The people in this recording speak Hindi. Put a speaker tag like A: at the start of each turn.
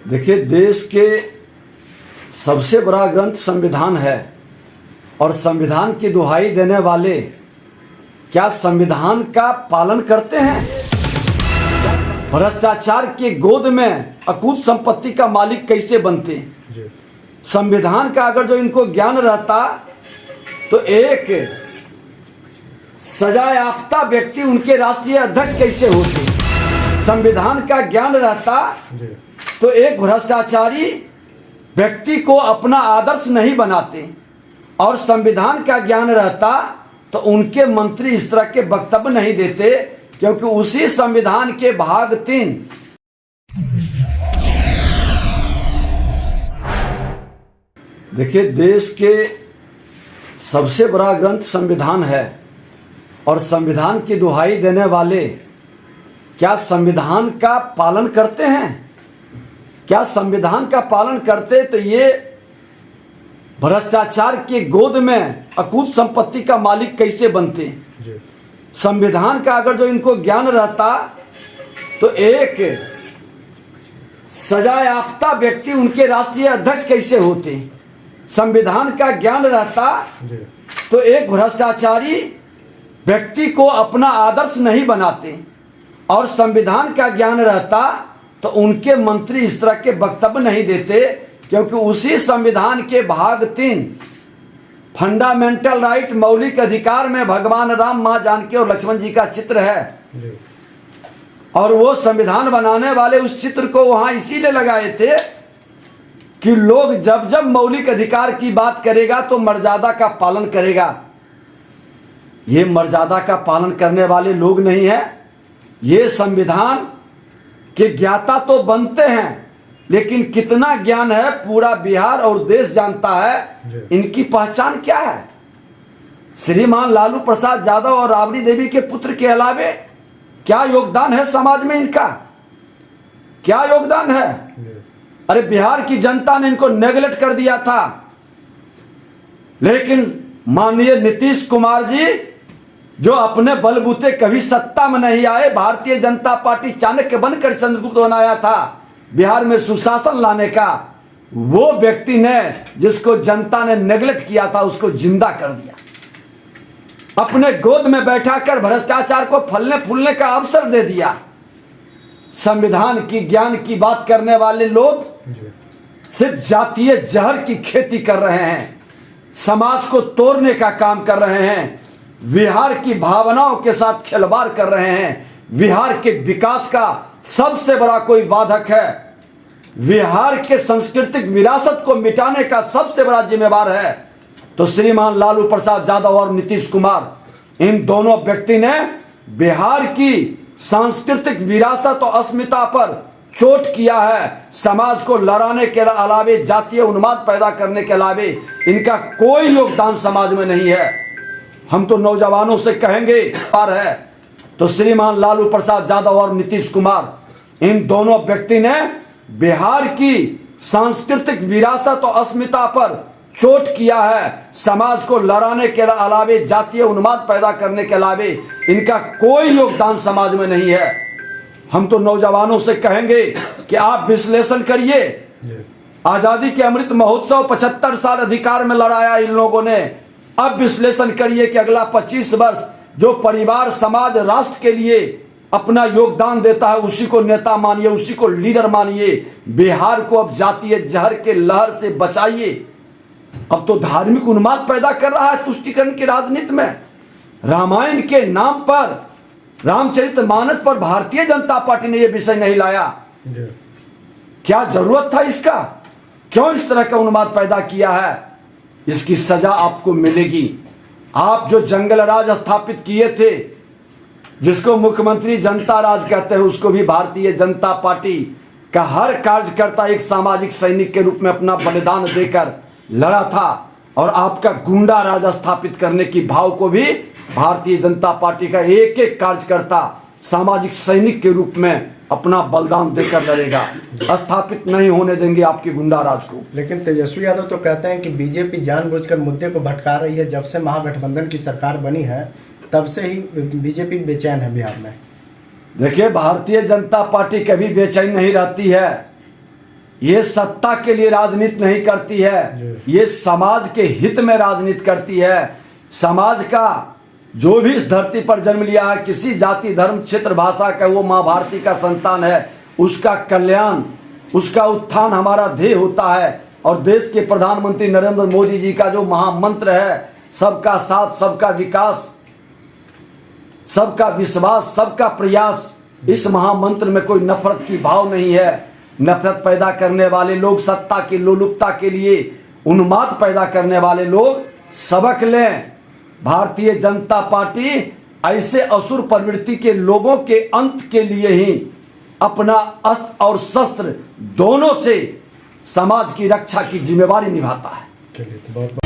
A: देखिए, देश के सबसे बड़ा ग्रंथ संविधान है और संविधान की दुहाई देने वाले क्या संविधान का पालन करते हैं? भ्रष्टाचार के गोद में अकूत संपत्ति का मालिक कैसे बनते? संविधान का अगर जो इनको ज्ञान रहता तो एक सजायाफ्ता व्यक्ति उनके राष्ट्रीय अध्यक्ष कैसे होते? संविधान का ज्ञान रहता तो एक भ्रष्टाचारी व्यक्ति को अपना आदर्श नहीं बनाते, और संविधान का ज्ञान रहता तो उनके मंत्री इस तरह के वक्तव्य नहीं देते, क्योंकि उसी संविधान के भाग 3 देखिए, देश के सबसे बड़ा ग्रंथ संविधान है और संविधान की दुहाई देने वाले क्या संविधान का पालन करते हैं? क्या संविधान का पालन करते तो ये भ्रष्टाचार के गोद में अकूत संपत्ति का मालिक कैसे बनते? संविधान का अगर जो इनको ज्ञान रहता तो एक सजायाफ्ता व्यक्ति उनके राष्ट्रीय अध्यक्ष कैसे होते? संविधान का ज्ञान रहता तो एक भ्रष्टाचारी व्यक्ति को अपना आदर्श नहीं बनाते, और संविधान का ज्ञान रहता तो उनके मंत्री इस तरह के वक्तव्य नहीं देते, क्योंकि उसी संविधान के भाग 3 फंडामेंटल राइट मौलिक अधिकार में भगवान राम, मां जानकी और लक्ष्मण जी का चित्र है। और वो संविधान बनाने वाले उस चित्र को वहां इसीलिए लगाए थे कि लोग जब जब मौलिक अधिकार की बात करेगा तो मर्यादा का पालन करेगा। ये मर्यादा का पालन करने वाले लोग नहीं है। ये संविधान के ज्ञाता तो बनते हैं, लेकिन कितना ज्ञान है पूरा बिहार और देश जानता है। इनकी पहचान क्या है? श्रीमान लालू प्रसाद यादव और राबड़ी देवी के पुत्र के अलावे क्या योगदान है समाज में इनका? क्या योगदान है? अरे, बिहार की जनता ने इनको नेगलेक्ट कर दिया था, लेकिन माननीय नीतीश कुमार जी जो अपने बलबूते कभी सत्ता में नहीं आए, भारतीय जनता पार्टी चाणक्य बनकर चंद्रगुप्त बनाया था बिहार में सुशासन लाने का, वो व्यक्ति ने जिसको जनता ने नेगलेक्ट किया था उसको जिंदा कर दिया। अपने गोद में बैठाकर भ्रष्टाचार को फलने फूलने का अवसर दे दिया। संविधान की ज्ञान की बात करने वाले लोग सिर्फ जातीय जहर की खेती कर रहे हैं, समाज को तोड़ने का काम कर रहे हैं, बिहार की भावनाओं के साथ खिलवाड़ कर रहे हैं। बिहार के विकास का सबसे बड़ा कोई बाधक है, बिहार के सांस्कृतिक विरासत को मिटाने का सबसे बड़ा जिम्मेवार है तो श्रीमान लालू प्रसाद यादव और नीतीश कुमार, इन दोनों व्यक्ति ने बिहार की सांस्कृतिक विरासत और अस्मिता पर चोट किया है। समाज को लड़ाने के अलावे, जातीय उन्माद पैदा करने के अलावे इनका कोई योगदान समाज में नहीं है। हम तो नौजवानों से कहेंगे पार है तो श्रीमान लालू प्रसाद यादव और नीतीश कुमार, इन दोनों व्यक्ति ने बिहार की सांस्कृतिक विरासत और अस्मिता पर चोट किया है। समाज को लड़ाने के अलावे, जातीय उन्माद पैदा करने के अलावे इनका कोई योगदान समाज में नहीं है। हम तो नौजवानों से कहेंगे कि आप विश्लेषण करिए। आजादी के अमृत महोत्सव 75 साल अधिकार में लड़ाया इन लोगों ने। अब विश्लेषण करिए कि अगला 25 वर्ष जो परिवार, समाज, राष्ट्र के लिए अपना योगदान देता है उसी को नेता मानिए, उसी को लीडर मानिए। बिहार को अब जातीय जहर के लहर से बचाइए। अब तो धार्मिक उन्माद पैदा कर रहा है तुष्टीकरण की राजनीति में। रामायण के नाम पर, रामचरितमानस पर भारतीय जनता पार्टी ने यह विषय नहीं लाया। क्या जरूरत था इसका? क्यों इस तरह का उन्माद पैदा किया है? इसकी सजा आपको मिलेगी। आप जो जंगल राज स्थापित किए थे, जिसको मुख्यमंत्री जनता राज कहते हैं, उसको भी भारतीय जनता पार्टी का हर कार्यकर्ता एक सामाजिक सैनिक के रूप में अपना बलिदान देकर लड़ा था, और आपका गुंडा राज स्थापित करने की भाव को भी भारतीय जनता पार्टी का एक एक कार्यकर्ता सामाजिक सैनिक के रूप में अपना बलिदान देकर लड़ेगा। स्थापित नहीं होने देंगे आपके गुंडा राज को।
B: लेकिन तेजस्वी यादव तो कहते हैं कि बीजेपी जानबूझकर मुद्दे को भटका रही है। जब से महागठबंधन की सरकार बनी है तब से ही बीजेपी बेचैन है बिहार में।
A: देखिए, भारतीय जनता पार्टी कभी बेचैन नहीं रहती है। ये सत्ता के लिए राजनीति नहीं करती है, ये समाज के हित में राजनीति करती है। समाज का जो भी इस धरती पर जन्म लिया है, किसी जाति धर्म क्षेत्र भाषा का, वो माँ भारती का संतान है, उसका कल्याण, उसका उत्थान हमारा ध्येय होता है। और देश के प्रधानमंत्री नरेंद्र मोदी जी का जो महामंत्र है, सबका साथ, सबका विकास, सबका विश्वास, सबका प्रयास, इस महामंत्र में कोई नफरत की भाव नहीं है। नफरत पैदा करने वाले लोग, सत्ता की लोलुपता के लिए उन्माद पैदा करने वाले लोग सबक लें। भारतीय जनता पार्टी ऐसे असुर प्रवृत्ति के लोगों के अंत के लिए ही अपना अस्त्र और शस्त्र दोनों से समाज की रक्षा की जिम्मेवारी निभाता है।
B: चलिए, तो बहुत